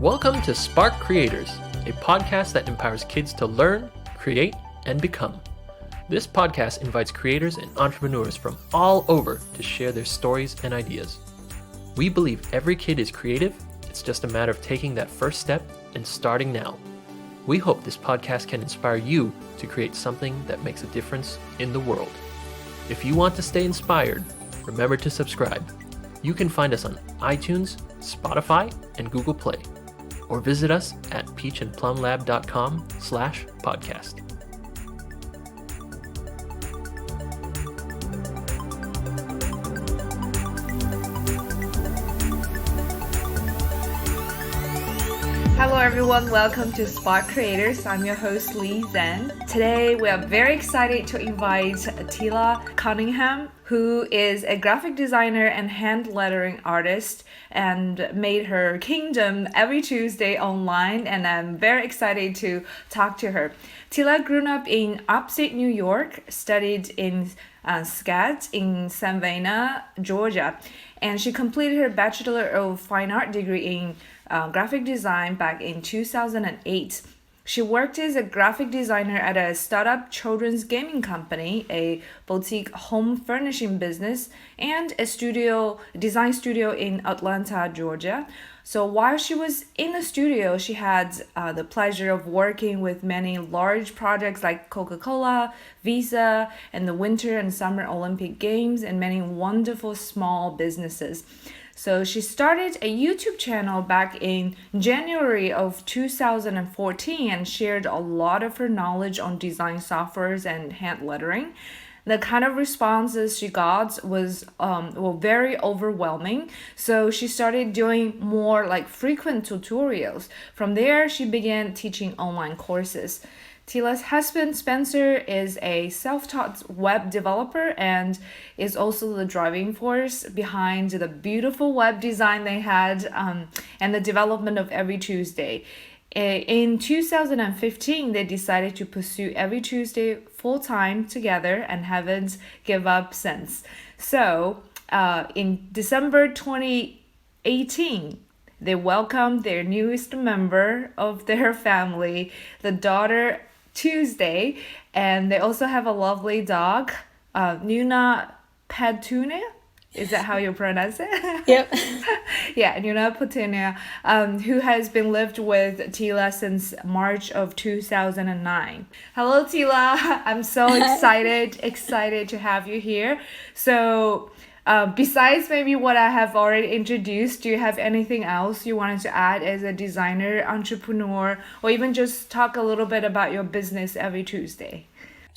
Welcome to Spark Creators, a podcast that empowers kids to learn, create, and become. This podcast invites creators and entrepreneurs from all over to share their stories and ideas. We believe every kid is creative. It's just a matter of taking that first step and starting now. We hope this podcast can inspire you to create something that makes a difference in the world. If you want to stay inspired, remember to subscribe. You can find us on iTunes, Spotify, and Google Play, or visit us at peachandplumlab.com/podcast. Hello everyone, welcome to Spark Creators. I'm your host Lee Zhen. Today we are very excited to invite Teela Cunningham, who is a graphic designer and hand lettering artist and made her kingdom every Tuesday online, and I'm very excited to talk to her. Teela grew up in Upstate New York, studied in SCAD in Savannah, Georgia, and she completed her Bachelor of Fine Arts degree in graphic design back in 2008. She worked as a graphic designer at a startup children's gaming company, a boutique home furnishing business, and a design studio in Atlanta, Georgia. So while she was in the studio, she had the pleasure of working with many large projects like Coca-Cola, Visa, and the Winter and Summer Olympic Games, and many wonderful small businesses. So she started a YouTube channel back in January of 2014 and shared a lot of her knowledge on design softwares and hand lettering. The kind of responses she got was were very overwhelming. So she started doing more like frequent tutorials. From there, she began teaching online courses. Teela's husband, Spencer, is a self-taught web developer and is also the driving force behind the beautiful web design they had and the development of Every Tuesday. In 2015, they decided to pursue Every Tuesday full-time together and haven't given up since. So in December 2018, they welcomed their newest member of their family, the daughter Tuesday, and they also have a lovely dog, Nuna Petunia. Is that how you pronounce it? Yep. Yeah, Nuna Petunia, who has been lived with Teela since March of 2009. Hello, Teela. I'm so excited to have you here. So, besides maybe what I have already introduced, do you have anything else you wanted to add as a designer, entrepreneur, or even just talk a little bit about your business Every Tuesday?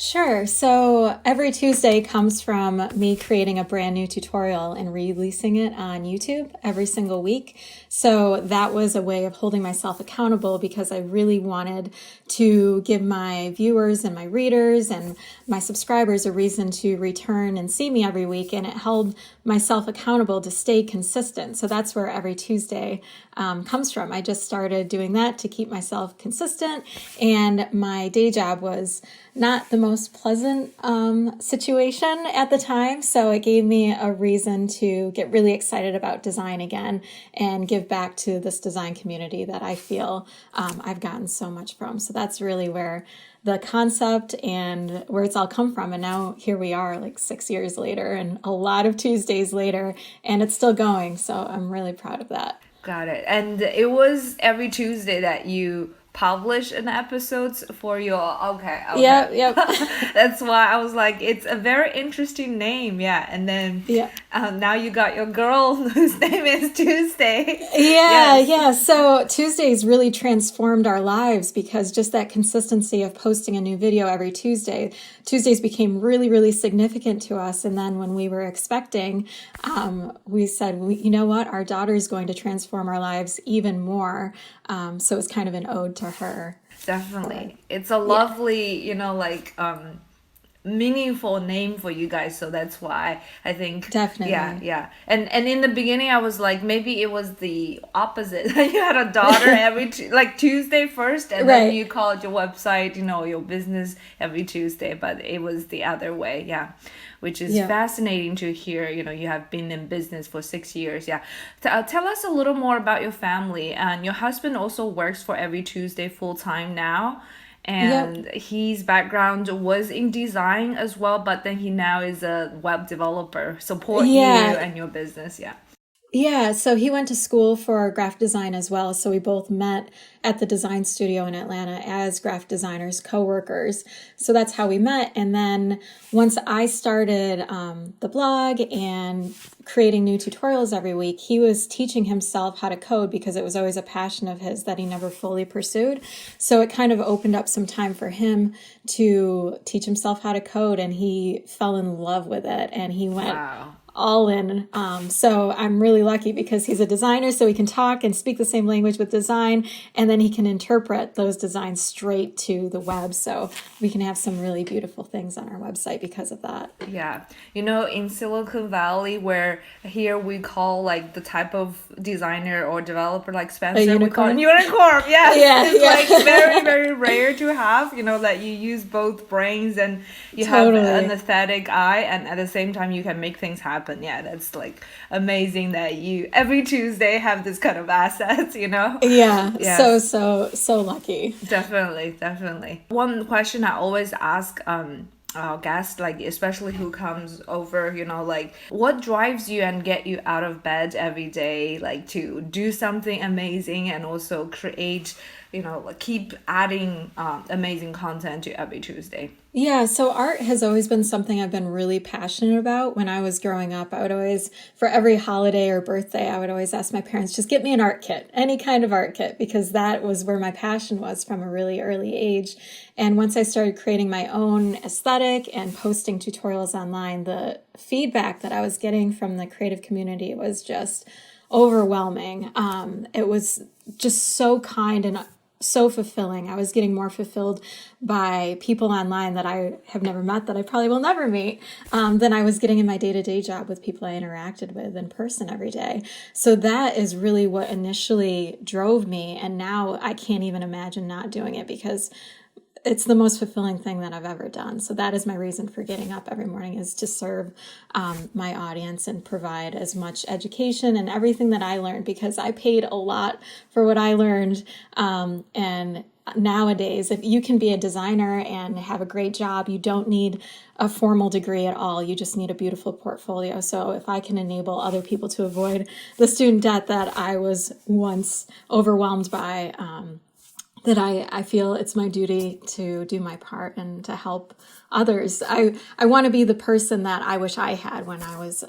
Sure. So Every Tuesday comes from me creating a brand new tutorial and releasing it on YouTube every single week. So that was a way of holding myself accountable because I really wanted to give my viewers and my readers and my subscribers a reason to return and see me every week. And it held myself accountable to stay consistent. So that's where Every Tuesday comes from. I just started doing that to keep myself consistent. And my day job was not the most pleasant situation at the time. So it gave me a reason to get really excited about design again and give back to this design community that I feel I've gotten so much from. So that's really where the concept and where it's all come from. And now here we are like 6 years later and a lot of Tuesdays later, and it's still going. So I'm really proud of that. Got it. And it was every Tuesday that you publish an episodes for your okay. Yep. That's why I was like, it's a very interesting name. And then now you got your girl whose name is Tuesday. Yeah. So Tuesdays really transformed our lives because just that consistency of posting a new video every Tuesdays became really, really significant to us. And then when we were expecting, we said, you know what, our daughter is going to transform our lives even more. So it's kind of an ode to her. Definitely. It's a lovely, meaningful name for you guys, so that's why I think Definitely. yeah. And in the beginning I was like, maybe it was the opposite. You had a daughter every like Tuesday first, and then you called your website, your business every Tuesday, but it was the other way. Yeah, which is fascinating to hear. You have been in business for 6 years. Yeah. Tell us a little more about your family. And your husband also works for Every Tuesday full time now. And his background was in design as well, but then he now is a web developer, support you and your business. Yeah, so he went to school for graphic design as well. So we both met at the design studio in Atlanta as graphic designers, co-workers. So that's how we met. And then once I started the blog and creating new tutorials every week, he was teaching himself how to code because it was always a passion of his that he never fully pursued. So it kind of opened up some time for him to teach himself how to code, and he fell in love with it, and he went all in. So I'm really lucky because he's a designer, so he can talk and speak the same language with design, and then he can interpret those designs straight to the web. So we can have some really beautiful things on our website because of that. Yeah. In Silicon Valley, where here we call like the type of designer or developer like Spencer, we call it unicorn. Yes. It's like very, very rare to have, that you use both brains and you have an aesthetic eye, and at the same time you can make things happen. Yeah, that's like amazing that you every Tuesday have this kind of assets, Yeah. So lucky. Definitely. One question I always ask our guests, like especially who comes over, like what drives you and get you out of bed every day, like to do something amazing and also create, like keep adding amazing content to Every Tuesday? Yeah, so art has always been something I've been really passionate about. When I was growing up, I would always, for every holiday or birthday, I would always ask my parents, just get me an art kit, any kind of art kit, because that was where my passion was from a really early age. And once I started creating my own aesthetic and posting tutorials online, the feedback that I was getting from the creative community was just overwhelming. It was just so kind and so fulfilling. I was getting more fulfilled by people online that I have never met, that I probably will never meet, than I was getting in my day-to-day job with people I interacted with in person every day. So that is really what initially drove me. And now I can't even imagine not doing it because it's the most fulfilling thing that I've ever done. So that is my reason for getting up every morning, is to serve my audience and provide as much education and everything that I learned, because I paid a lot for what I learned. And nowadays, if you can be a designer and have a great job, you don't need a formal degree at all. You just need a beautiful portfolio. So if I can enable other people to avoid the student debt that I was once overwhelmed by, that I feel it's my duty to do my part and to help others. I want to be the person that I wish I had when I was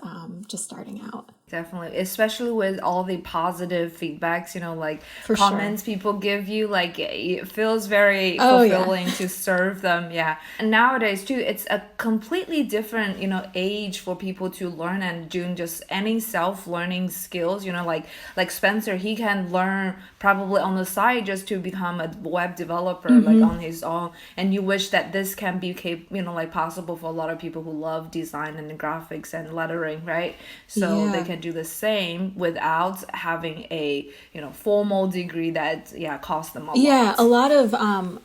just starting out. Definitely, especially with all the positive feedbacks, like For comments sure. people give you, like it feels very fulfilling to serve them. Yeah. And nowadays too, it's a completely different, age for people to learn and doing just any self-learning skills, like Spencer, he can learn probably on the side just to become a web developer, like on his own. And you wish that this can be like possible for a lot of people who love design and graphics and lettering, right? So they can do the same without having a formal degree that costs them a lot. A lot of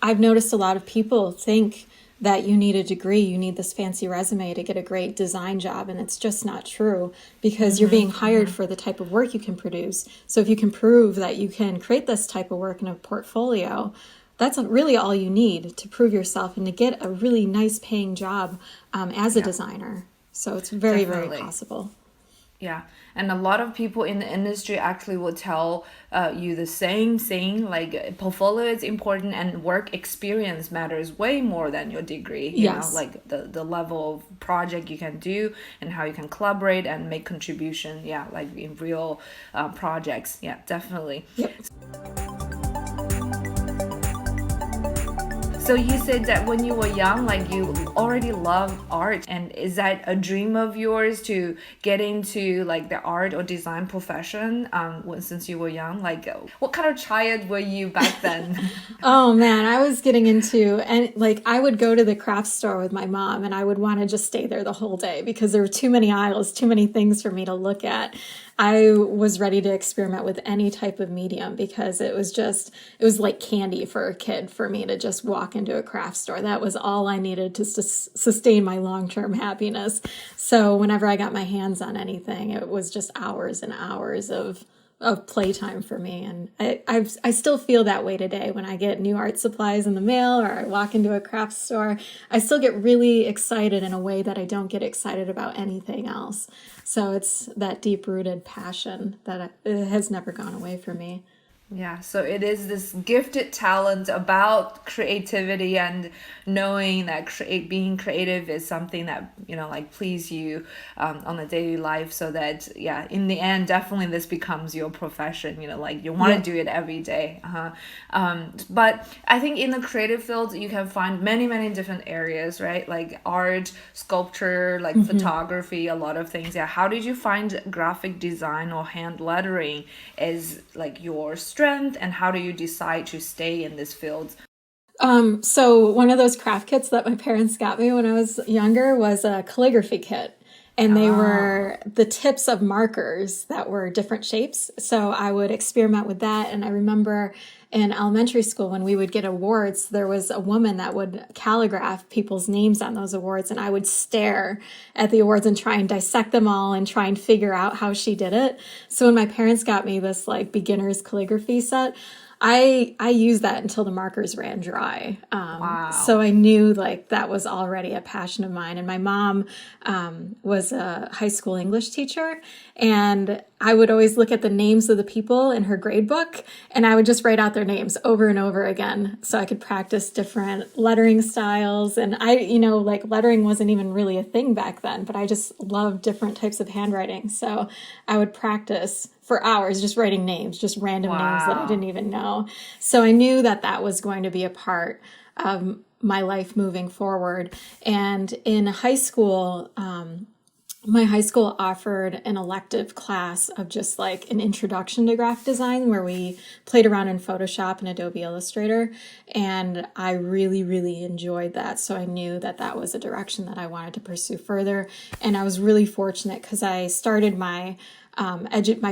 I've noticed a lot of people think that you need a degree, you need this fancy resume to get a great design job, and it's just not true, because you're being hired for the type of work you can produce. So if you can prove that you can create this type of work in a portfolio, that's really all you need to prove yourself and to get a really nice paying job as a designer. So it's very, very possible. Yeah, and a lot of people in the industry actually will tell you the same thing, like portfolio is important and work experience matters way more than your degree. You know, like the level of project you can do and how you can collaborate and make contribution. Yeah, like in real projects. Yeah, definitely. Yep. So you said that when you were young, like you already loved art, and is that a dream of yours to get into like the art or design profession since you were young? Like what kind of triad were you back then? Oh man, I was getting into, and like I would go to the craft store with my mom and I would want to just stay there the whole day because there were too many aisles, too many things for me to look at. I was ready to experiment with any type of medium because it was like candy for a kid for me to just walk into a craft store. That was all I needed to sustain my long-term happiness. So whenever I got my hands on anything, it was just hours and hours of playtime for me. And I still feel that way today when I get new art supplies in the mail or I walk into a craft store. I still get really excited in a way that I don't get excited about anything else. So it's that deep-rooted passion that it has never gone away from me. Yeah, so it is this gifted talent about creativity and knowing that being creative is something that, like please you on a daily life, so that, yeah, in the end, definitely this becomes your profession, like you want to do it every day. But I think in the creative field, you can find many, many different areas, right? Like art, sculpture, like photography, a lot of things. Yeah, how did you find graphic design or hand lettering as like your strength, and how do you decide to stay in this field? So one of those craft kits that my parents got me when I was younger was a calligraphy kit. And they were the tips of markers that were different shapes. So I would experiment with that. And I remember in elementary school when we would get awards, there was a woman that would calligraph people's names on those awards. And I would stare at the awards and try and dissect them all and try and figure out how she did it. So when my parents got me this like beginner's calligraphy set, I used that until the markers ran dry. Wow. So I knew like that was already a passion of mine. And my mom was a high school English teacher. And I would always look at the names of the people in her grade book. And I would just write out their names over and over again so I could practice different lettering styles. And like lettering wasn't even really a thing back then, but I just loved different types of handwriting. So I would practice for hours just writing names, just random names that I didn't even know. So I knew that that was going to be a part of my life moving forward. And in high school, my high school offered an elective class of just like an introduction to graphic design where we played around in Photoshop and Adobe Illustrator. And I really, really enjoyed that. So I knew that that was a direction that I wanted to pursue further. And I was really fortunate because I started my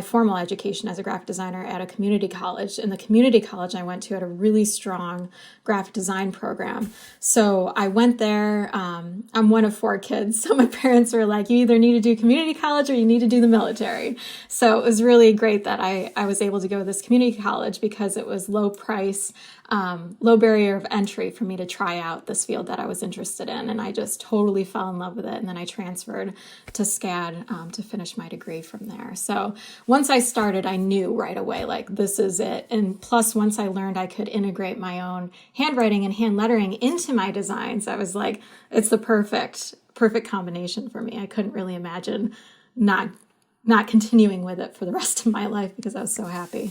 formal education as a graphic designer at a community college. And the community college I went to had a really strong graphic design program. So I went there. I'm one of 4 kids. So my parents were like, you either need to do community college or you need to do the military. So it was really great that I was able to go to this community college because it was low price, low barrier of entry for me to try out this field that I was interested in. And I just totally fell in love with it. And then I transferred to SCAD to finish my degree from there. So once I started, I knew right away, like, this is it. And plus, once I learned I could integrate my own handwriting and hand lettering into my designs, I was like, it's the perfect combination for me. I couldn't really imagine not continuing with it for the rest of my life because I was so happy.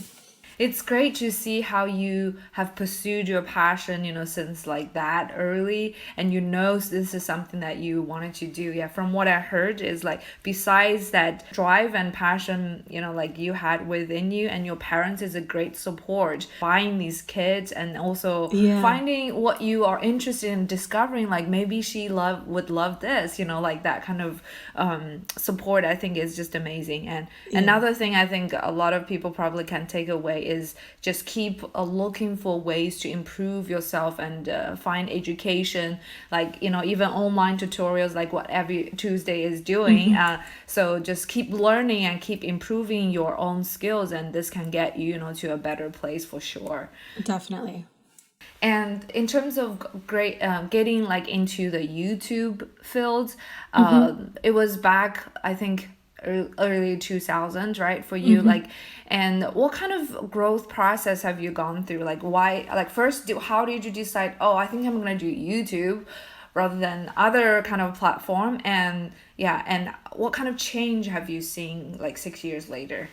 It's great to see how you have pursued your passion, since like that early, and this is something that you wanted to do. Yeah, from what I heard is like, besides that drive and passion, like you had within you, and your parents is a great support buying these kits and also finding what you are interested in, discovering like maybe she would love this, like that kind of support, I think is just amazing. And another thing I think a lot of people probably can take away is just keep looking for ways to improve yourself and find education, like even online tutorials like what every Tuesday is doing. So just keep learning and keep improving your own skills, and this can get you to a better place for sure. Definitely. And in terms of getting like into the YouTube field, it was back, I think, early 2000s, right, for you? Like, and what kind of growth process have you gone through? Like, why, like, first, how did you decide, I think I'm gonna do YouTube rather than other kind of platform? And and what kind of change have you seen like 6 years later?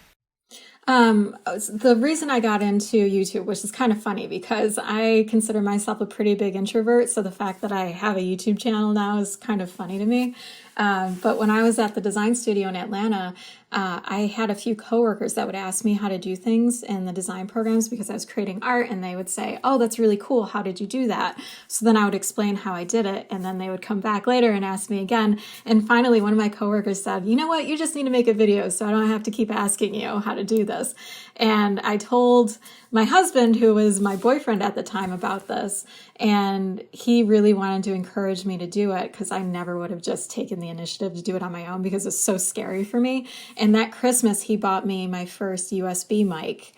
The reason I got into YouTube, which is kind of funny because I consider myself a pretty big introvert. So the fact that I have a YouTube channel now is kind of funny to me. But when I was at the design studio in Atlanta, I had a few coworkers that would ask me how to do things in the design programs because I was creating art, and they would say, "Oh, that's really cool. How did you do that?" So then I would explain how I did it, and then they would come back later and ask me again. And finally, one of my coworkers said, "You know what? You just need to make a video so I don't have to keep asking you how to do this." And I told my husband, who was my boyfriend at the time, about this, and he really wanted to encourage me to do it because I never would have just taken the initiative to do it on my own because it's so scary for me. And that Christmas, he bought me my first USB mic,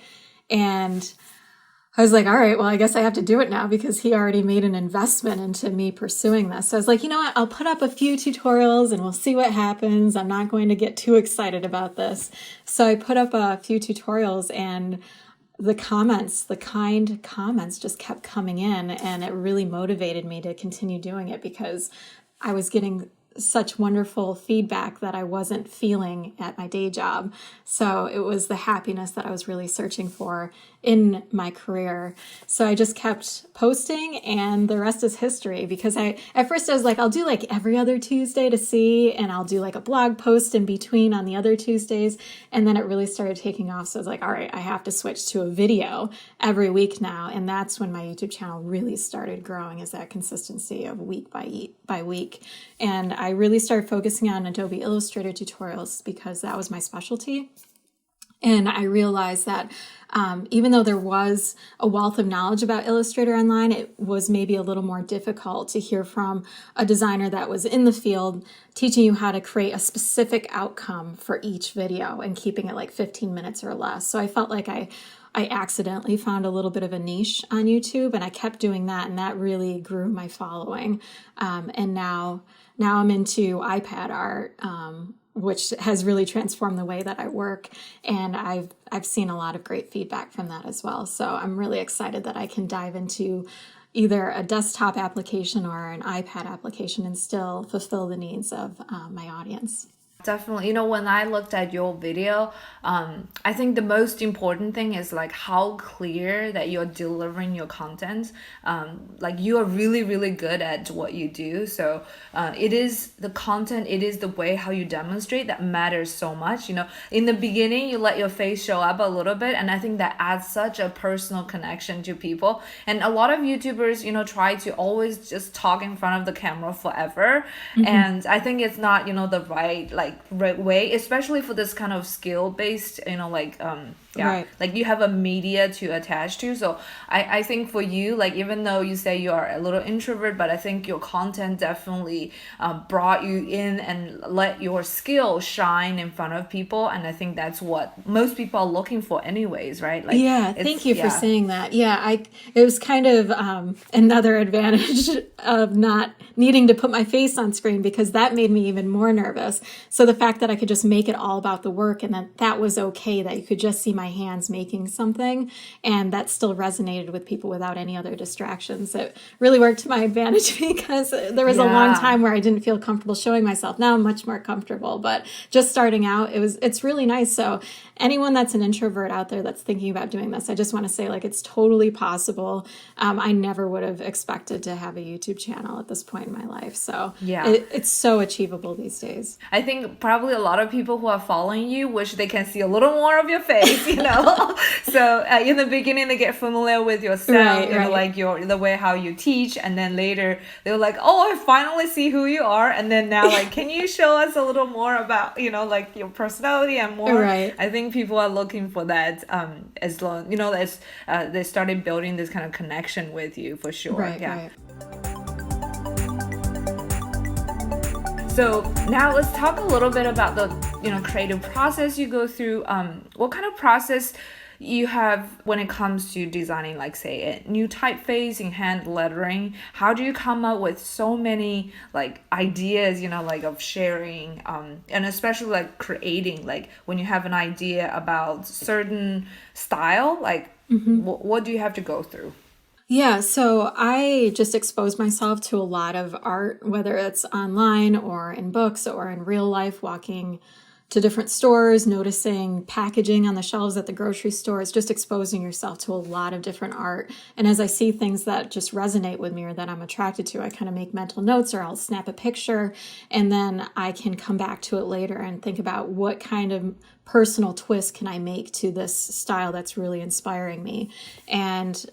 and I was like, all right, well, I guess I have to do it now because he already made an investment into me pursuing this. So I was like, you know what? I'll put up a few tutorials and we'll see what happens. I'm not going to get too excited about this. So I put up a few tutorials, and the kind comments just kept coming in, and it really motivated me to continue doing it because I was getting such wonderful feedback that I wasn't feeling at my day job. So it was the happiness that I was really searching for in my career. So I just kept posting, and the rest is history, because at first I was like, I'll do like every other Tuesday to see, and I'll do like a blog post in between on the other Tuesdays. And then it really started taking off. So I was like, all right, I have to switch to a video every week now. And that's when my YouTube channel really started growing, is that consistency of week by week. And I really started focusing on Adobe Illustrator tutorials because that was my specialty. And I realized that even though there was a wealth of knowledge about Illustrator online, it was maybe a little more difficult to hear from a designer that was in the field teaching you how to create a specific outcome for each video and keeping it like 15 minutes or less. So I felt like I accidentally found a little bit of a niche on YouTube, and I kept doing that, and that really grew my following. And now I'm into iPad art, which has really transformed the way that I work. And I've seen a lot of great feedback from that as well. So I'm really excited that I can dive into either a desktop application or an iPad application and still fulfill the needs of my audience. Definitely. You know, when I looked at your video, I think the most important thing is like how clear that you're delivering your content. Like you are really, really good at what you do. So it is the content, it is the way how you demonstrate that matters so much. You know, in the beginning, you let your face show up a little bit, and I think that adds such a personal connection to people. And a lot of YouTubers, you know, try to always just talk in front of the camera forever. Mm-hmm. And I think it's not, you know, the right way, especially for this kind of skill-based, you know, like right. Like you have a media to attach to. So I think for you, like even though you say you are a little introvert, but I think your content definitely brought you in and let your skill shine in front of people. And I think that's what most people are looking for anyways, right? Like, yeah, thank you for saying that. Yeah, it was kind of another advantage of not needing to put my face on screen, because that made me even more nervous. So the fact that I could just make it all about the work, and that was okay, that you could just see my hands making something, and that still resonated with people without any other distractions. It really worked to my advantage because there was a long time where I didn't feel comfortable showing myself. Now I'm much more comfortable, but just starting out, it's really nice. So anyone that's an introvert out there that's thinking about doing this, I just want to say, like, it's totally possible. I never would have expected to have a YouTube channel at this point in my life. So it's so achievable these days. I think probably a lot of people who are following you wish they can see a little more of your face, you know. So in the beginning, they get familiar with your sound, you know, like the way how you teach, and then later they're like, oh, I finally see who you are. And then now, like, can you show us a little more about, you know, like your personality and more? Right. I think people are looking for that as long, you know, as they started building this kind of connection with you, for sure. Right. So now let's talk a little bit about the, you know, creative process you go through. What kind of process you have when it comes to designing, like, say, a new typeface in hand lettering? How do you come up with so many like ideas, you know, like of sharing, and especially like creating, like when you have an idea about certain style, like what do you have to go through? Yeah, so I just expose myself to a lot of art, whether it's online or in books or in real life, walking to different stores, noticing packaging on the shelves at the grocery store. It's just exposing yourself to a lot of different art. And as I see things that just resonate with me or that I'm attracted to, I kind of make mental notes or I'll snap a picture, and then I can come back to it later and think about what kind of personal twist can I make to this style that's really inspiring me. And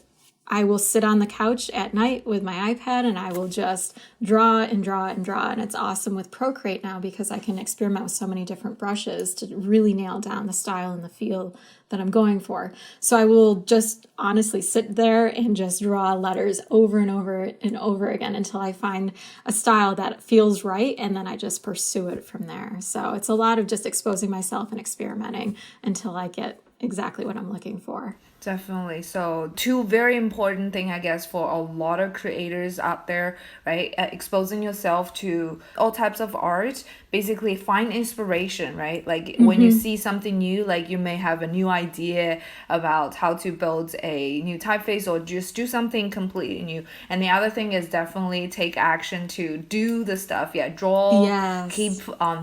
I will sit on the couch at night with my iPad and I will just draw and draw and draw. And it's awesome with Procreate now because I can experiment with so many different brushes to really nail down the style and the feel that I'm going for. So I will just honestly sit there and just draw letters over and over and over again until I find a style that feels right, and then I just pursue it from there. So it's a lot of just exposing myself and experimenting until I get exactly what I'm looking for. Definitely. So two very important thing, I guess, for a lot of creators out there, right? Exposing yourself to all types of art, basically find inspiration, right? Like when you see something new, like you may have a new idea about how to build a new typeface or just do something completely new. And the other thing is definitely take action to do the stuff. Yeah, draw, Yes. keep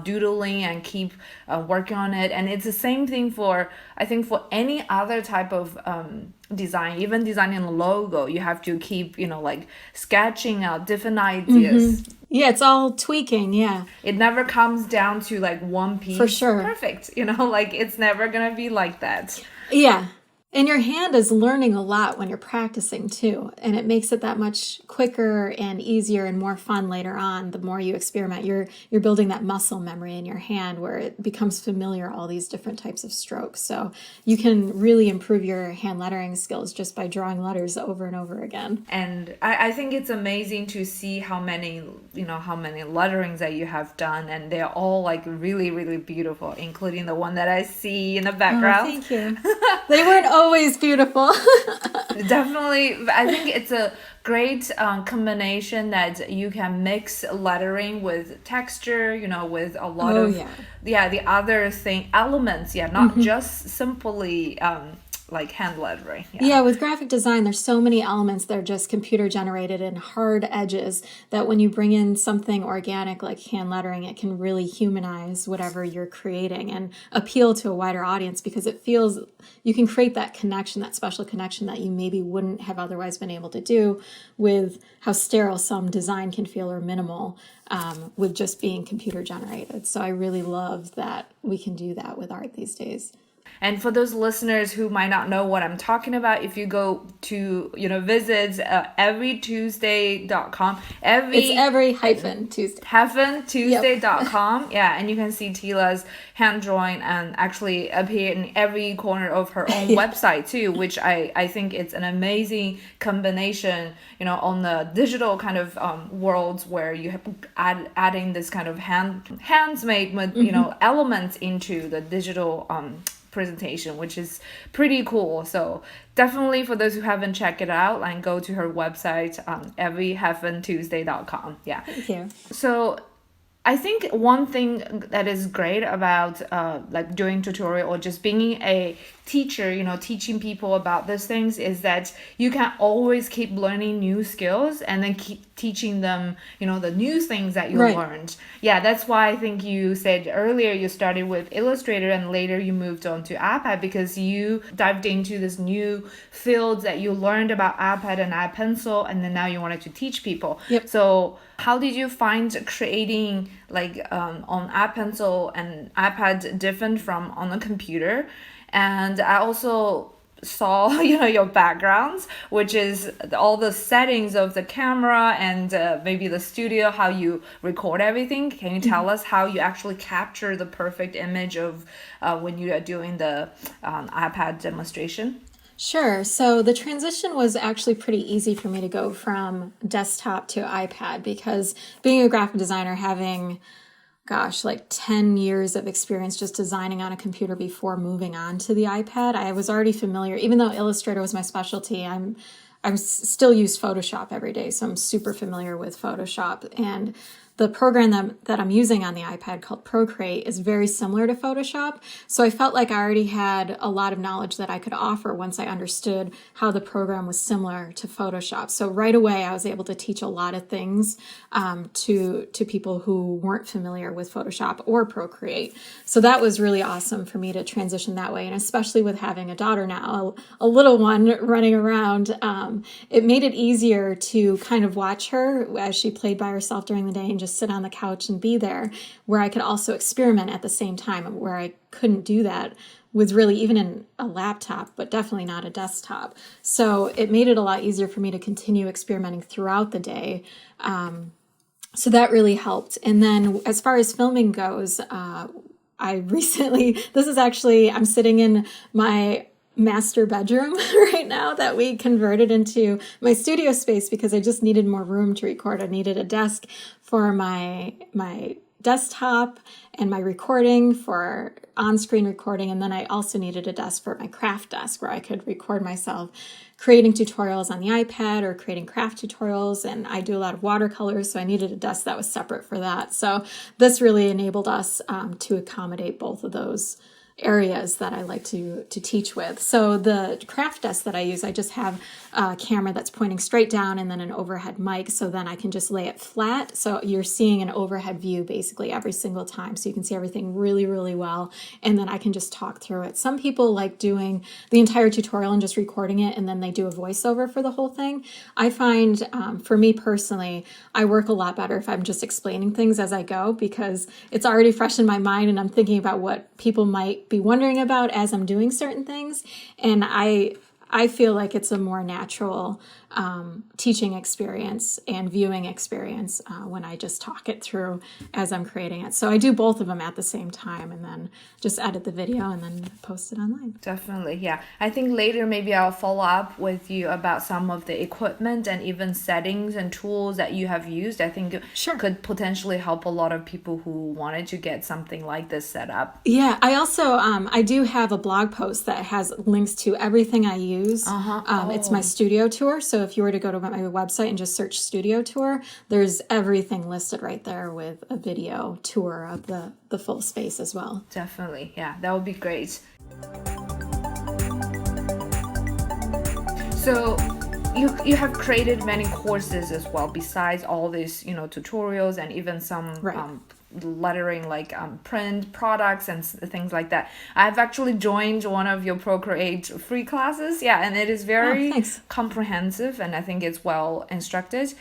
doodling and keep working on it. And it's the same thing for, I think, for any other type of design, even designing a logo, you have to keep, like sketching out different ideas. Yeah, it's all tweaking. Yeah, It never comes down to like one piece. For sure. Perfect. Like it's never going to be like that. yeah. And your hand is learning a lot when you're practicing too. And it makes it that much quicker and easier and more fun later on. The more you experiment, you're building that muscle memory in your hand where it becomes familiar, all these different types of strokes. So you can really improve your hand lettering skills just by drawing letters over and over again. And I think it's amazing to see how many letterings that you have done, and they're all like really, really beautiful, including the one that I see in the background. Oh, thank you. They weren't always beautiful. Definitely, I think it's a great combination that you can mix lettering with texture, with a lot of the other elements, not just simply like hand lettering. Yeah, with graphic design, there's so many elements that are just computer generated and hard edges that when you bring in something organic like hand lettering, it can really humanize whatever you're creating and appeal to a wider audience because it feels you can create that connection, that special connection that you maybe wouldn't have otherwise been able to do with how sterile some design can feel or minimal with just being computer generated. So I really love that we can do that with art these days. And for those listeners who might not know what I'm talking about, if you go to, visit everytuesday.com, it's every-tuesday. Tuesday.com. Yeah, and you can see Teela's hand drawing and actually appear in every corner of her own website too, which I think it's an amazing combination, on the digital kind of worlds where you have adding this kind of hands made with, elements into the digital presentation, which is pretty cool. So definitely for those who haven't checked it out, and go to her website, everytuesday.com. Yeah. Thank you. So I think one thing that is great about like doing tutorial or just being a teacher, teaching people about these things is that you can always keep learning new skills and then keep teaching them, the new things that you learned. Yeah, that's why I think you said earlier you started with Illustrator and later you moved on to iPad because you dived into this new field that you learned about iPad and iPencil, and then now you wanted to teach people. Yep. So how did you find creating like on iPencil and iPad different from on a computer? And I also saw, your backgrounds, which is all the settings of the camera and maybe the studio, how you record everything. Can you tell us how you actually capture the perfect image of when you are doing the iPad demonstration? Sure. So the transition was actually pretty easy for me to go from desktop to iPad because being a graphic designer, having like 10 years of experience just designing on a computer before moving on to the iPad, I was already familiar. Even though Illustrator was my specialty, I'm still use Photoshop every day, so I'm super familiar with Photoshop. And the program that I'm using on the iPad called Procreate is very similar to Photoshop. So I felt like I already had a lot of knowledge that I could offer once I understood how the program was similar to Photoshop. So right away, I was able to teach a lot of things to people who weren't familiar with Photoshop or Procreate. So that was really awesome for me to transition that way. And especially with having a daughter now, a little one running around, it made it easier to kind of watch her as she played by herself during the day and just sit on the couch and be there, where I could also experiment at the same time, where I couldn't do that with really even in a laptop, but definitely not a desktop. So it made it a lot easier for me to continue experimenting throughout the day. So that really helped. And then as far as filming goes, I recently, I'm sitting in my master bedroom right now that we converted into my studio space because I just needed more room to record. I needed a desk for my desktop and my recording for on-screen recording. And then I also needed a desk for my craft desk where I could record myself creating tutorials on the iPad or creating craft tutorials. And I do a lot of watercolors, so I needed a desk that was separate for that. So this really enabled us to accommodate both of those areas that I like to teach with. So the craft desk that I use, I just have a camera that's pointing straight down and then an overhead mic, so then I can just lay it flat. So you're seeing an overhead view basically every single time, so you can see everything really, really well, and then I can just talk through it. Some people like doing the entire tutorial and just recording it, and then they do a voiceover for the whole thing. I find, for me personally, I work a lot better if I'm just explaining things as I go, because it's already fresh in my mind and I'm thinking about what people might be wondering about as I'm doing certain things. And I feel like it's a more natural teaching experience and viewing experience when I just talk it through as I'm creating it. So I do both of them at the same time and then just edit the video and then post it online. Definitely, yeah. I think later maybe I'll follow up with you about some of the equipment and even settings and tools that you have used. I think could potentially help a lot of people who wanted to get something like this set up. Yeah, I also, I do have a blog post that has links to everything I use. It's my studio tour. So if you were to go to my website and just search studio tour, there's everything listed right there with a video tour of the full space as well. Definitely, yeah, that would be great. So you have created many courses as well, besides all these, tutorials and even some lettering, like print products and things like that. I've actually joined one of your Procreate free classes, and it is very comprehensive, and I think it's well instructed.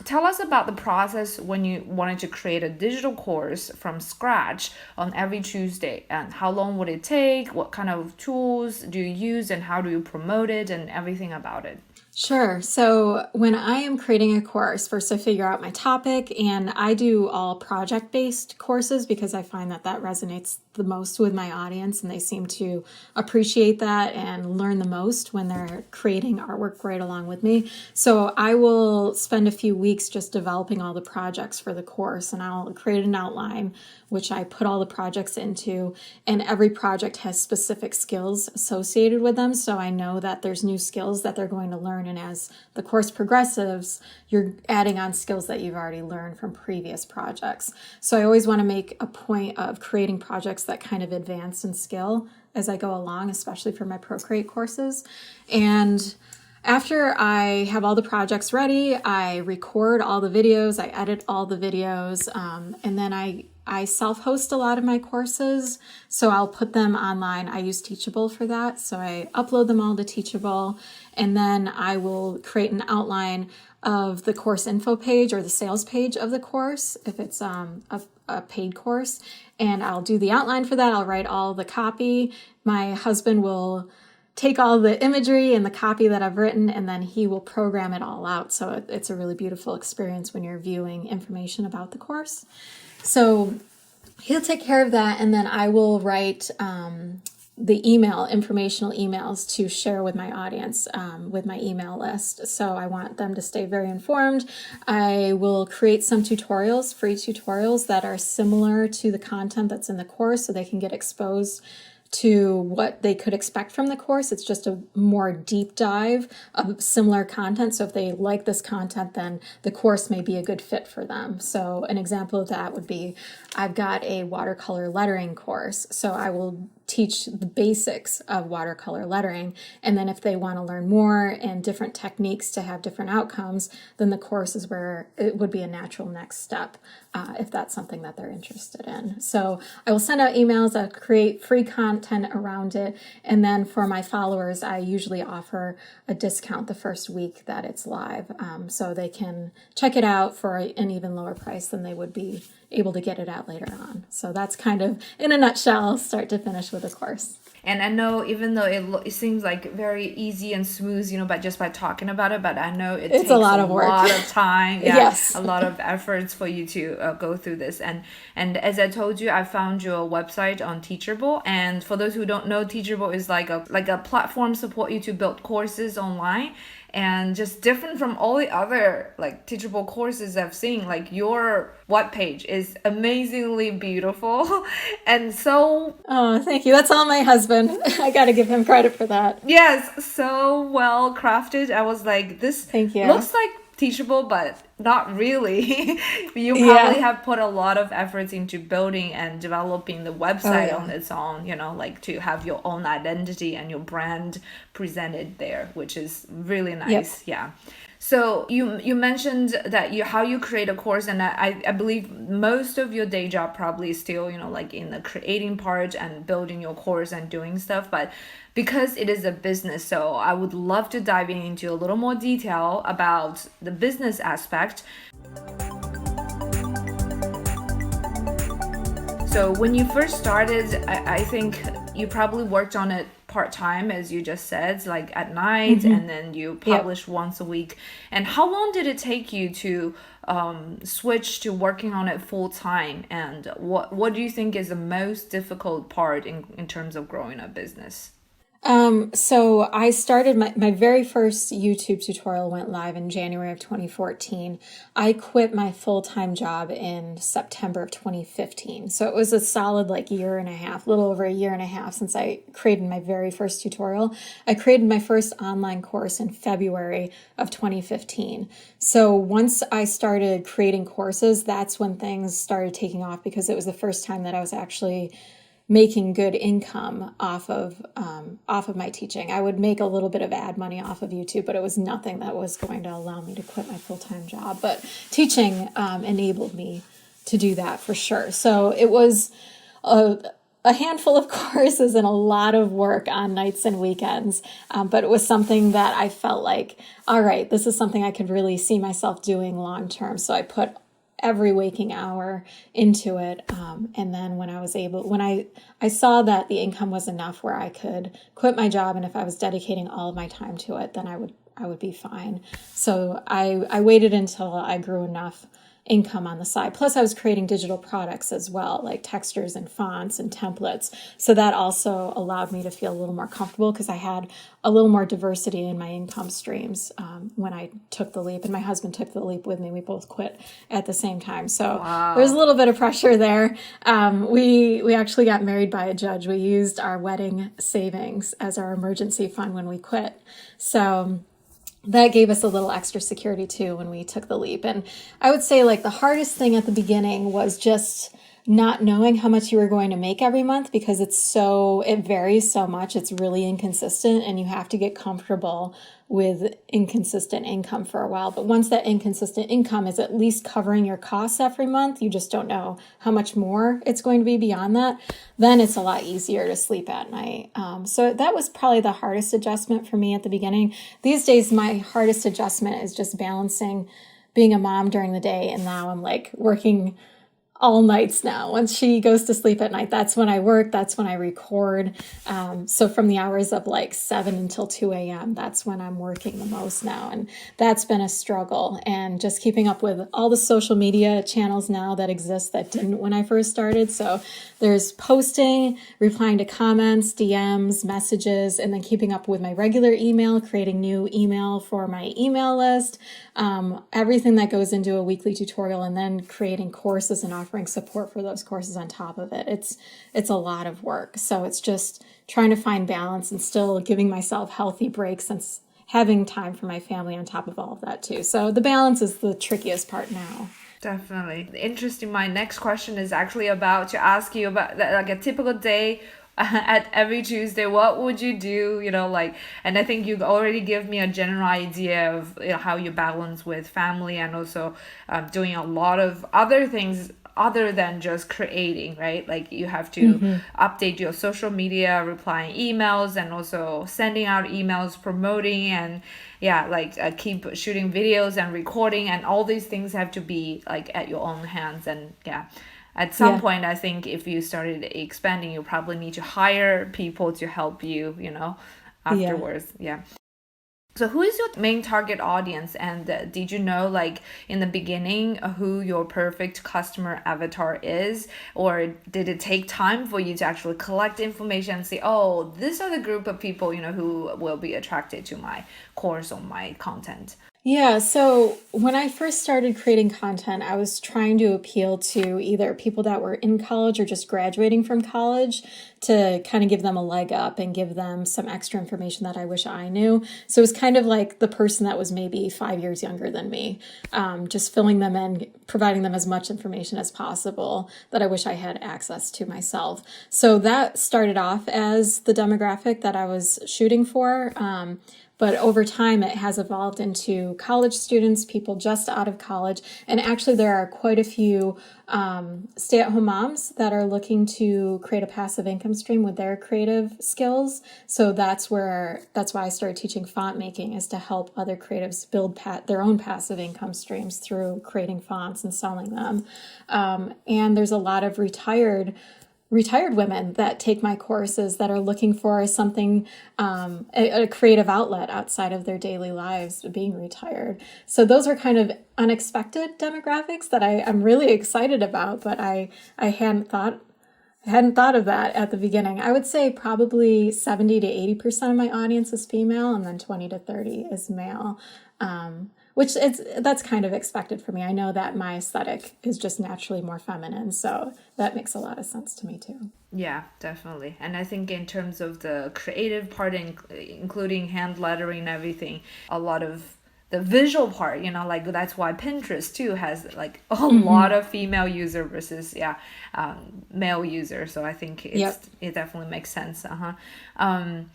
Tell us about the process when you wanted to create a digital course from scratch on every Tuesday, and how long would it take? What kind of tools do you use, and how do you promote it, and everything about it? Sure. So when I am creating a course, first I figure out my topic, and I do all project-based courses because I find that resonates the most with my audience, and they seem to appreciate that and learn the most when they're creating artwork right along with me. So I will spend a few weeks just developing all the projects for the course, and I'll create an outline which I put all the projects into, and every project has specific skills associated with them, so I know that there's new skills that they're going to learn, and as the course progresses, you're adding on skills that you've already learned from previous projects. So I always want to make a point of creating projects that kind of advance in skill as I go along, especially for my Procreate courses. And after I have all the projects ready, I record all the videos, I edit all the videos, and then I self-host a lot of my courses, so I'll put them online. I use Teachable for that, so I upload them all to Teachable, and then I will create an outline of the course info page or the sales page of the course, if it's a paid course, and I'll do the outline for that. I'll write all the copy. My husband will take all the imagery and the copy that I've written, and then he will program it all out. So it's a really beautiful experience when you're viewing information about the course. So he'll take care of that, and then I will write the informational emails to share with my audience, with my email list. So I want them to stay very informed. I will create some tutorials, free tutorials that are similar to the content that's in the course, so they can get exposed to what they could expect from the course. It's just a more deep dive of similar content. So if they like this content, then the course may be a good fit for them. So an example of that would be, I've got a watercolor lettering course. So I will teach the basics of watercolor lettering. And then if they want to learn more and different techniques to have different outcomes, then the course is where it would be a natural next step if that's something that they're interested in. So I will send out emails that create free content around it. And then for my followers, I usually offer a discount the first week that it's live. So they can check it out for an even lower price than they would be able to get it at later on. So that's kind of, in a nutshell, start to finish with a course. And I know, even though it seems like very easy and smooth, but just by talking about it, but I know it takes a lot of work, a lot of time, yes, a lot of efforts for you to go through this. And as I told you, I found your website on Teachable. And for those who don't know, Teachable is like a platform support you to build courses online. And just different from all the other like Teachable courses I've seen, like your webpage is amazingly beautiful. And so, oh, thank you. That's all my husband. I got to give him credit for that. Yes, so well crafted. I was like, this thank you. Looks like Teachable, but not really. You probably have put a lot of efforts into building and developing the website on its own, like to have your own identity and your brand presented there, which is really nice. Yeah. So you mentioned that how you create a course, and I believe most of your day job probably is still, like in the creating part and building your course and doing stuff, but because it is a business, so I would love to dive into a little more detail about the business aspect. So when you first started, I think you probably worked on it part-time, as you just said, like at night, and then you publish once a week. And how long did it take you to switch to working on it full-time? And what do you think is the most difficult part in terms of growing a business? So I started my very first YouTube tutorial went live in January of 2014. I quit my full-time job in September of 2015. So it was a solid year and a half, little over a year and a half since I created my very first tutorial. I created my first online course in February of 2015. So once I started creating courses, that's when things started taking off, because it was the first time that I was actually making good income off of my teaching. I would make a little bit of ad money off of YouTube, but it was nothing that was going to allow me to quit my full-time job. But teaching enabled me to do that for sure. So it was a handful of courses and a lot of work on nights and weekends. But it was something that I felt like, all right, this is something I could really see myself doing long term. So I put every waking hour into it. And then when I saw that the income was enough where I could quit my job, and if I was dedicating all of my time to it, then I would be fine. So I waited until I grew enough income on the side. Plus I was creating digital products as well, like textures and fonts and templates. So that also allowed me to feel a little more comfortable, because I had a little more diversity in my income streams when I took the leap, and my husband took the leap with me. We both quit at the same time. So There's a little bit of pressure there. We actually got married by a judge. We used our wedding savings as our emergency fund when we quit. So that gave us a little extra security too when we took the leap. And I would say the hardest thing at the beginning was just not knowing how much you were going to make every month, because it varies so much. It's really inconsistent, and you have to get comfortable with inconsistent income for a while. But once that inconsistent income is at least covering your costs every month, you just don't know how much more it's going to be beyond that, then it's a lot easier to sleep at night. So that was probably the hardest adjustment for me at the beginning. These days, my hardest adjustment is just balancing being a mom during the day, and now I'm working all nights now. Once she goes to sleep at night, that's when I work, that's when I record. So from the hours of 7 until 2 a.m., that's when I'm working the most now. And that's been a struggle. And just keeping up with all the social media channels now that exist that didn't when I first started. So there's posting, replying to comments, DMs, messages, and then keeping up with my regular email, creating new email for my email list, everything that goes into a weekly tutorial and then creating courses and offering support for those courses on top of it. It's a lot of work. So it's just trying to find balance and still giving myself healthy breaks and having time for my family on top of all of that too. So the balance is the trickiest part now. Definitely. Interesting. My next question is actually about to ask you about like a typical day at every Tuesday. What would you do? And I think you already give me a general idea of how you balance with family and also doing a lot of other things other than just creating, right? Like you have to update your social media, replying emails, and also sending out emails, promoting, and keep shooting videos and recording, and all these things have to be like at your own hands. And at some point, I think if you started expanding, you probably need to hire people to help you, afterwards. So who is your main target audience? And did you know, like in the beginning, who your perfect customer avatar is? Or did it take time for you to actually collect information and say, oh, these are the group of people, who will be attracted to my course or my content? Yeah, so when I first started creating content, I was trying to appeal to either people that were in college or just graduating from college to kind of give them a leg up and give them some extra information that I wish I knew. So it was kind of like the person that was maybe 5 years younger than me, just filling them in, providing them as much information as possible that I wish I had access to myself. So that started off as the demographic that I was shooting for. But over time, it has evolved into college students, people just out of college. And actually, there are quite a few stay-at-home moms that are looking to create a passive income stream with their creative skills. So that's why I started teaching font making, is to help other creatives build their own passive income streams through creating fonts and selling them. And there's a lot of retired women that take my courses that are looking for something, a creative outlet outside of their daily lives, being retired. So those are kind of unexpected demographics that I'm really excited about, but I hadn't thought of that at the beginning. I would say probably 70 to 80% of my audience is female, and then 20 to 30 is male. That's kind of expected for me. I know that my aesthetic is just naturally more feminine, so that makes a lot of sense to me too. Yeah, definitely. And I think in terms of the creative part, including hand lettering and everything, a lot of the visual part, like that's why Pinterest too has like a lot of female user versus male user. So I think it definitely makes sense.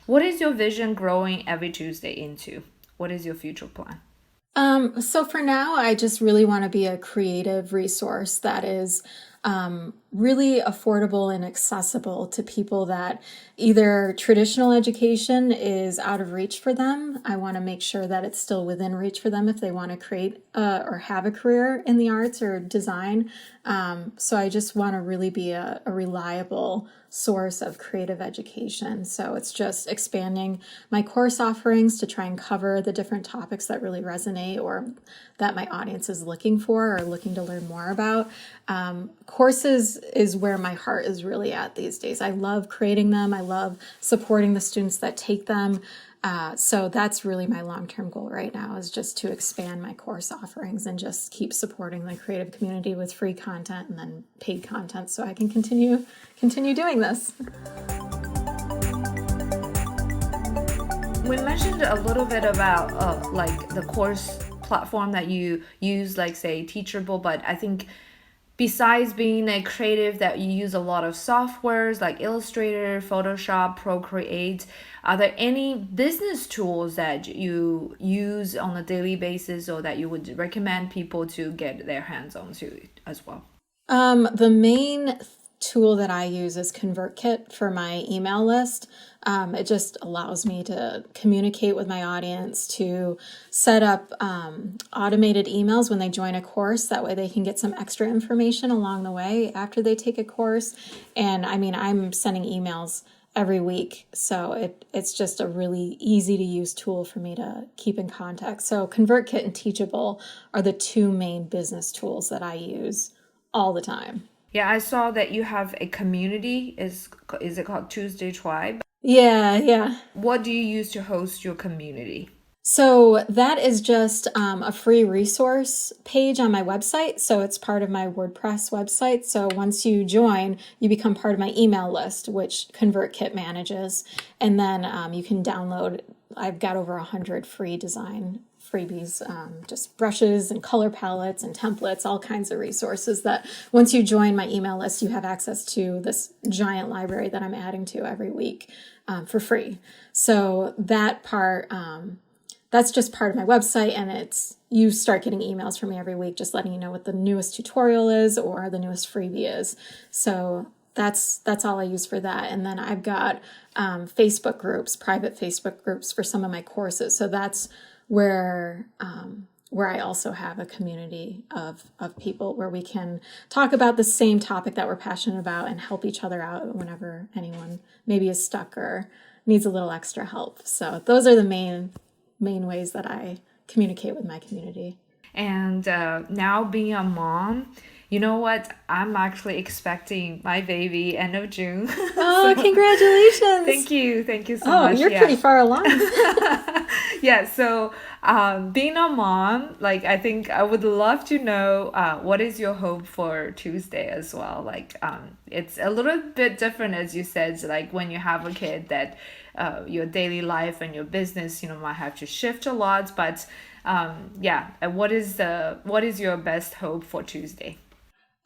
What is your vision growing every Tuesday into? What is your future plan? So for now, I just really want to be a creative resource that is really affordable and accessible to people that either traditional education is out of reach for them. I want to make sure that it's still within reach for them if they want to create or have a career in the arts or design. So I just want to really be a reliable source of creative education. So it's just expanding my course offerings to try and cover the different topics that really resonate or that my audience is looking for or looking to learn more about. Courses is where my heart is really at these days. I love creating them. I love supporting the students that take them. So that's really my long-term goal right now, is just to expand my course offerings and just keep supporting the creative community with free content and then paid content so I can continue doing this. We mentioned a little bit about like the course platform that you use, like say Teachable, but I think besides being a creative that you use a lot of softwares like Illustrator, Photoshop, Procreate, are there any business tools that you use on a daily basis or that you would recommend people to get their hands on to as well? The main tool that I use is ConvertKit for my email list. It just allows me to communicate with my audience, to set up automated emails when they join a course. That way they can get some extra information along the way after they take a course. And I mean, I'm sending emails every week. So it's just a really easy to use tool for me to keep in contact. So ConvertKit and Teachable are the two main business tools that I use all the time. Yeah, I saw that you have a community. Is it called Tuesday Tribe? Yeah. What do you use to host your community? So that is just a free resource page on my website. So it's part of my WordPress website. So once you join, you become part of my email list, which ConvertKit manages. And then you can download, I've got over 100 free design freebies, just brushes and color palettes and templates, all kinds of resources that once you join my email list, you have access to this giant library that I'm adding to every week for free. So that part... that's just part of my website, and you start getting emails from me every week just letting you know what the newest tutorial is or the newest freebie is. So that's all I use for that. And then I've got Facebook groups, private Facebook groups for some of my courses. So that's where I also have a community of people where we can talk about the same topic that we're passionate about and help each other out whenever anyone maybe is stuck or needs a little extra help. So those are the main ways that I communicate with my community. And now being a mom, you know what? I'm actually expecting my baby end of June. Oh, so, congratulations. Thank you so much. Oh, you're pretty far along. Yeah, so being a mom, like, I think I would love to know what is your hope for Tuesday as well. Like, it's a little bit different, as you said, like when you have a kid that your daily life and your business, might have to shift a lot. But what is your best hope for Tuesday?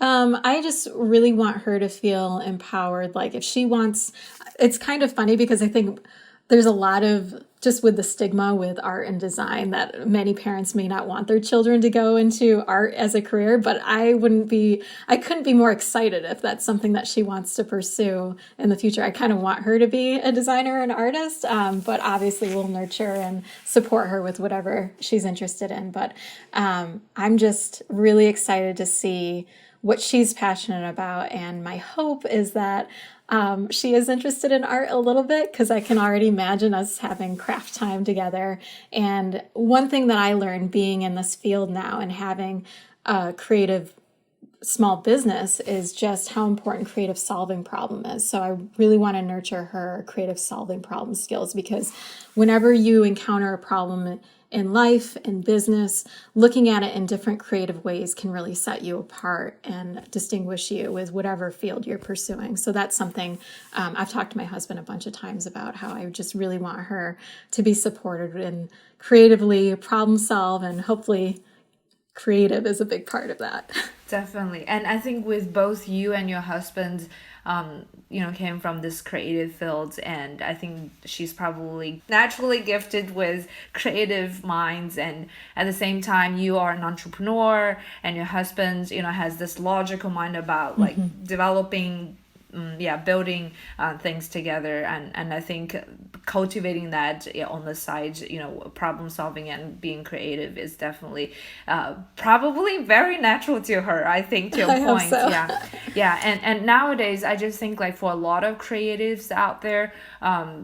I just really want her to feel empowered. Like if she wants, it's kind of funny because I think there's a lot of, just with the stigma with art and design, that many parents may not want their children to go into art as a career, but I couldn't be more excited if that's something that she wants to pursue in the future. I kind of want her to be a designer and artist, but obviously we'll nurture and support her with whatever she's interested in. But I'm just really excited to see what she's passionate about. And my hope is that she is interested in art a little bit, because I can already imagine us having craft time together. And one thing that I learned being in this field now and having a creative small business is just how important creative solving problem is. So I really want to nurture her creative solving problem skills, because whenever you encounter a problem in life, in business, looking at it in different creative ways can really set you apart and distinguish you with whatever field you're pursuing. So that's something I've talked to my husband a bunch of times about, how I just really want her to be supported and creatively problem solve, and hopefully creative is a big part of that. Definitely. And I think with both you and your husband, came from this creative field, and I think she's probably naturally gifted with creative minds, and at the same time you are an entrepreneur, and your husband has this logical mind about like developing building things together, and I think cultivating that on the side, problem solving and being creative is definitely probably very natural to her, I think, to a point. Hope so. And nowadays I just think, like, for a lot of creatives out there,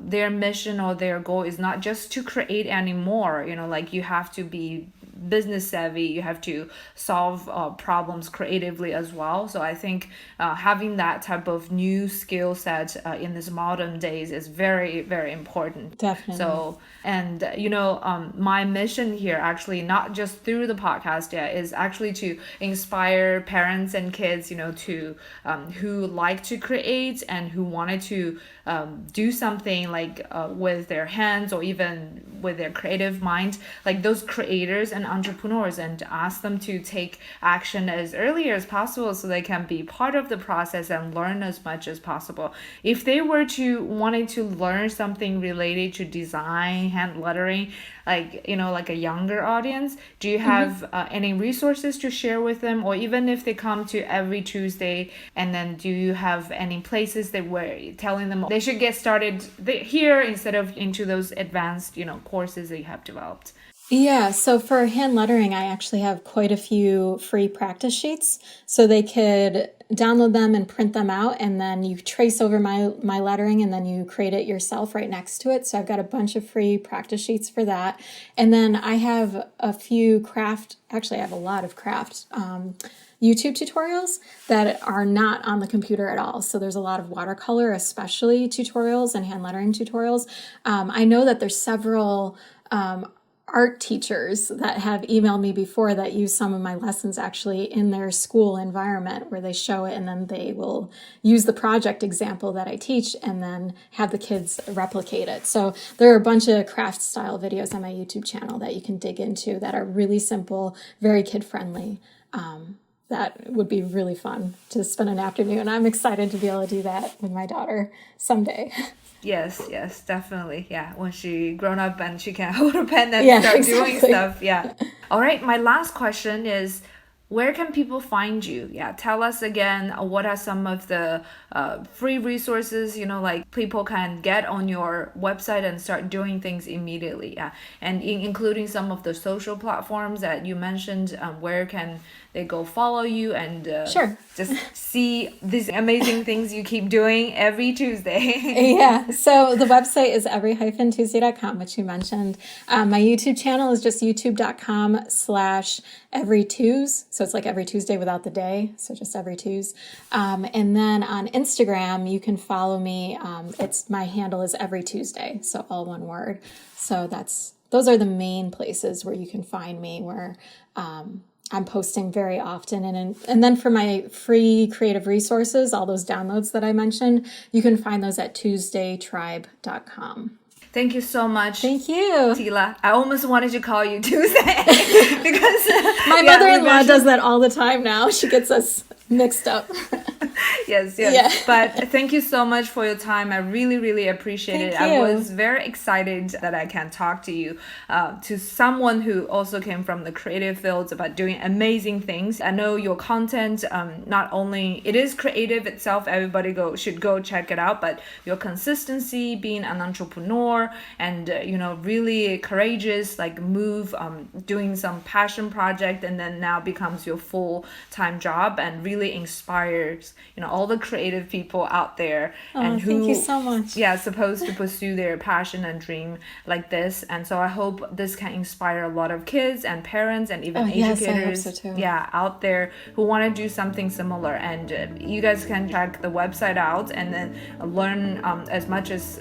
their mission or their goal is not just to create anymore. Like, you have to be business savvy, you have to solve problems creatively as well. So I think having that type of new skill set in this modern days is very, very important. Definitely. So, and my mission here, actually, not just through the podcast, is actually to inspire parents and kids, to who like to create and who wanted to do something like with their hands or even with their creative mind, like those creators and entrepreneurs, and ask them to take action as early as possible so they can be part of the process and learn as much as possible. If they were to wanting to learn something related to design, hand lettering, like a younger audience, do you have any resources to share with them? Or even if they come to every Tuesday, and then do you have any places that were telling them they should get started here instead of into those advanced courses that you have developed? Yeah, so for hand lettering, I actually have quite a few free practice sheets, so they could download them and print them out, and then you trace over my lettering, and then you create it yourself right next to it. So I've got a bunch of free practice sheets for that. And then I have a few I have a lot of craft YouTube tutorials that are not on the computer at all. So there's a lot of watercolor, especially tutorials, and hand lettering tutorials. I know that there's several art teachers that have emailed me before that use some of my lessons actually in their school environment where they show it and then they will use the project example that I teach and then have the kids replicate it. So there are a bunch of craft style videos on my YouTube channel that you can dig into that are really simple, very kid friendly. That would be really fun to spend an afternoon. I'm excited to be able to do that with my daughter someday. Yes, definitely. Yeah, when she grown up and she can hold a pen and start doing stuff. Yeah. All right, my last question is, where can people find you? Yeah, tell us again, what are some of the free resources, like people can get on your website and start doing things immediately. Yeah, and including some of the social platforms that you mentioned. Where can they go follow you and just see these amazing things you keep doing every Tuesday? Yeah, so the website is every-tuesday.com, which you mentioned. My YouTube channel is just youtube.com/everytues. So it's like every Tuesday without the day. So just every Tues. And then on Instagram, you can follow me. My handle is every Tuesday. So all one word. So those are the main places where you can find me, where I'm posting very often. And then for my free creative resources, all those downloads that I mentioned, you can find those at tuesdaytribe.com. Thank you so much. Thank you, Teela. I almost wanted to call you Tuesday because my mother-in-law does that all the time now. She gets us mixed up. Yes. Yeah. But thank you so much for your time. I really, really appreciate it. Thank you. I was very excited that I can talk to you, to someone who also came from the creative fields about doing amazing things. I know your content, not only it is creative itself, everybody should go check it out, but your consistency, being an entrepreneur and, really courageous, like move, doing some passion project and then now becomes your full-time job and really inspires, all the creative people out there and who, thank you so much. Yeah, supposed to pursue their passion and dream like this. And so I hope this can inspire a lot of kids and parents and even educators, yes, I hope so too. Out there who want to do something similar. And you guys can check the website out and then learn as much as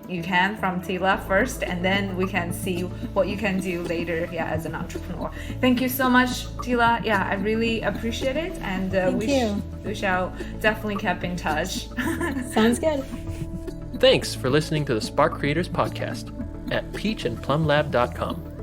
you can from Teela first, and then we can see what you can do later, as an entrepreneur. Thank you so much, Teela. I really appreciate it, and we shall definitely keep in touch. Sounds good. Thanks for listening to the Spark Creators Podcast at peachandplumlab.com.